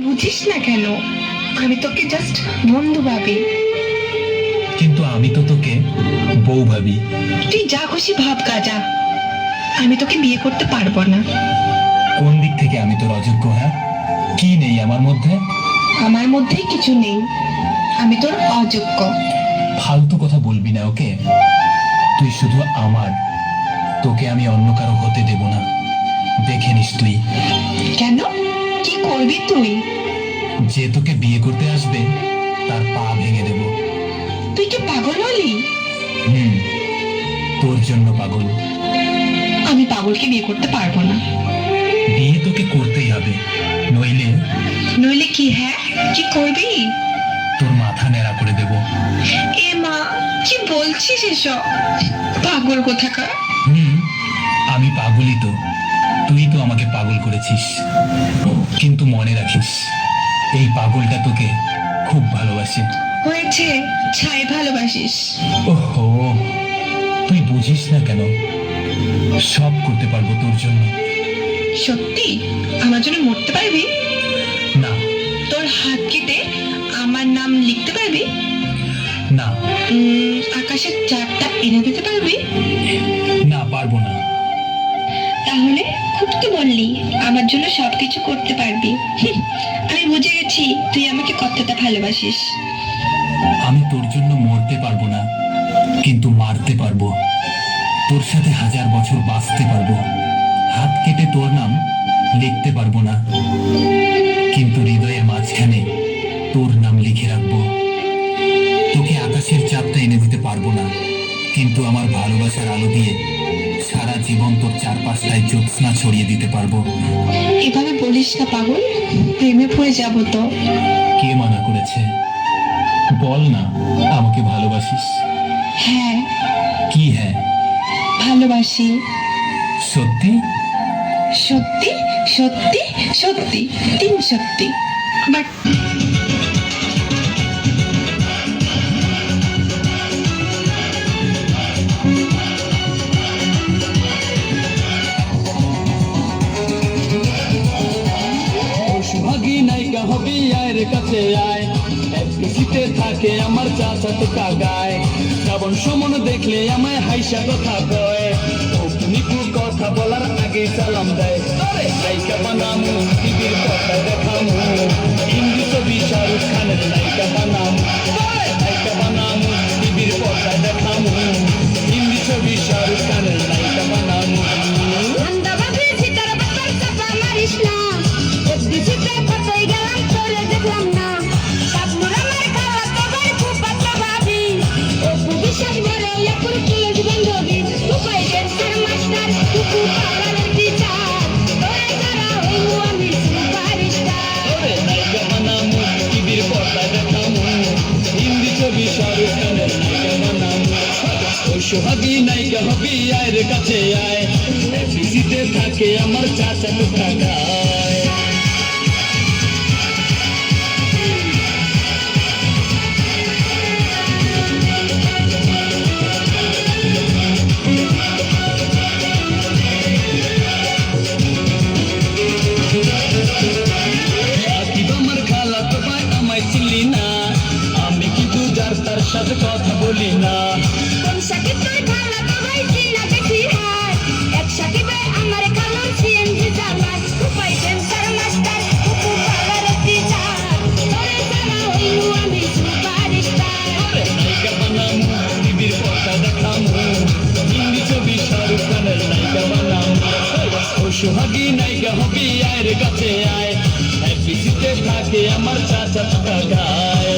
বুঝিস না কেন? আমি তোকে জাস্ট বন্ধু ভাবি। কিন্তু আমি তো তোকে বউ ভাবি। তুই যা খুশি ভাব কাজা, আমি তোকে বিয়ে করতে পারবো না। কোন দিক থেকে আমি তোর অযোগ্য? হ্যাঁ, কি নেই আমার মধ্যে? আমার মধ্যে কিছু নেই, আমি তোর অযোগ্য। ফালতু কথা বলবি না, ওকে? তুই শুধু আমার, তোকে আমি অন্য কারো হতে দেব না। দেখে নিস তুই। কেন? কি করবি তুই? যে তোকে বিয়ে করতে আসবে তার পা ভেঙে দেব। তুই কি পাগল হলি? হুম, তোর জন্য পাগল। আমি পাগলকে বিয়ে করতে পারবো না। বিয়ে তোকে করতেই হবে, নইলে নইলে কি? হ্যাঁ, কি করবি? তোর মাথা ন্যাড়া করে দেব। এ মা, কি বলছিস এসব? পাগল কোথাকার! হুম, আমি পাগলই তো। তুই তো আমাকে পাগল করেছিস। কিন্তু মনে রাখিস, এই পাগলটা তোকে খুব ভালোবাসে। হয়েছে, ছাই ভালোবাসিস। ওহো, তুই বুঝিস না কেন? সব করতে পারবো তোর জন্য। সত্যি আমার জন্য মরতে পারবি? না। তোর হাত কেটে আমার নাম লিখতে পারবি? না। আকাশের চারটা এনে দিতে পারবি? না, পারবো না। তাহলে খুব তো বললি আমার জন্য সবকিছু করতে পারবি। আমি বুঝে গেছি তুই আমাকে কতটা ভালোবাসিস। আমি তোর জন্য মরতে পারবো না, কিন্তু মারতে পারবো। তোর সাথে 1000 বছর বাঁচতে পারবো। হাত কেটে তোর নাম লিখতে পারবো না, কিন্তু হৃদয়ের মাঝখানে তোর নাম লিখে রাখবো। তোকে আকাশের চাঁদটা এনে দিতে পারবো না, কিন্তু আমার ভালোবাসার আলো দিয়ে সারা জীবন তোর চারপাশটায় জ্যোৎস্না ছড়িয়ে দিতে পারবো। এভাবে বলিস না পাগল, প্রেমে পড়ে যাব তো। কে মানা করেছে? বল না, আমাকে ভালোবাসিস? হ্যাঁ, কি হ্যাঁ? ভালোবাসি। সত্যি? সত্যি সত্যি সত্যি, 3 সত্যি। বাট সোহাগী নায়িকা হবি, আয়ের কাছে আয়। এফডিসিতে থাকে আমার চাচা তো কাগায়। শ্রাবণ সমন দেখলে আমায় হাইসা কথা কয়। নিকু কথা বলার আগে সালাম দেয়। আরে নায়িকা বানামু, টিভির কথায় দেখামু। হিন্দি ছবি শাহরুখ খানের নায়িকা বানামু। নায়িকা বানামু, টিভির কথায় দেখামু। হিন্দি ছবি শাহরুখ খানের নায়িকা বানামু। সোহাগী নায়িকা হবি, আয়ের কাছে আয়। এফডিসিতে থাকে আমার চাচা তো কাগায়। আমি কিন্তু যার তার সাথে কথা বলি না। সোহাগী নায়িকা হবি, আয়ের কাছে আয়। এফডিসিতে থাকে আমার চাচা তো কাগায়।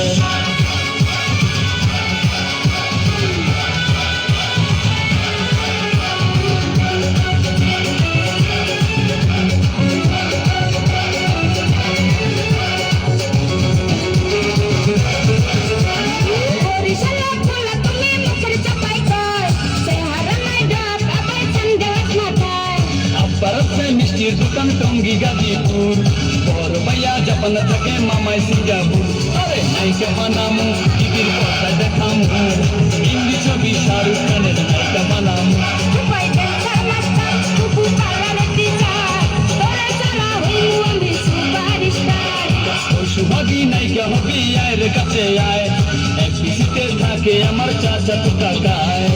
মিষ্টির দোকান টঙ্গি গাজীপুর। বড় ভাইয়া জাপান থাকে, মামাই সিঙ্গাপুর। আরে নায়িকা বানামু, টিভির কথা দেখামু। হিন্দি ছবি শাহরুখ খানের নায়িকা বানামু। ভাগি নায়িকা হবি আয় রে কাছে আয় এফডিসিতে থাকে আমার চাচা তো কাকায়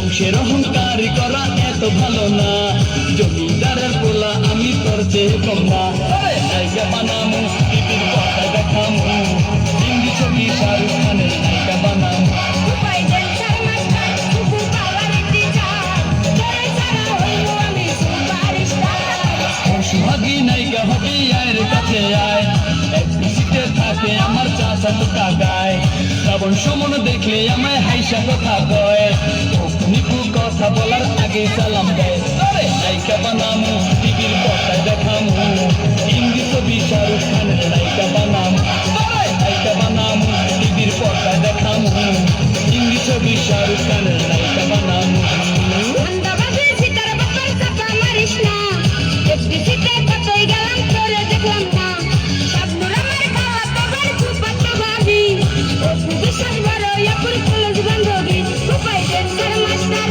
বংশের অহংকারী করা এত ভালো না জমিদারের পোলা আমি তোর চেয়ে কম না নায়িকা বানামু টিভির পর্দায় দেখামু হিন্দি ছবি শাহরুখ খানের নায়িকা বানামু সুহাগী নায়িকা হবি আয়ের কাছে আয় এফডিসিতে থাকে আমার চাচা তো কাকায় শ্রাবণ সুমন দেখলে আমায় হাইসা কথা কয় নিপু কথা বলার আগে সালাম দেয় নায়িকা বানামু টিভির পর্দায় দেখামু হিন্দি ছবি শাহরুখ খানের নায়িকা বানামু নায়িকা বানামু টিভির পর্দায় দেখামু হিন্দি ছবি শাহরুখ খানের নায়িকা বানামু বিশ্বাস বড় কলেজ বান্ধবী উপায় মাস্টার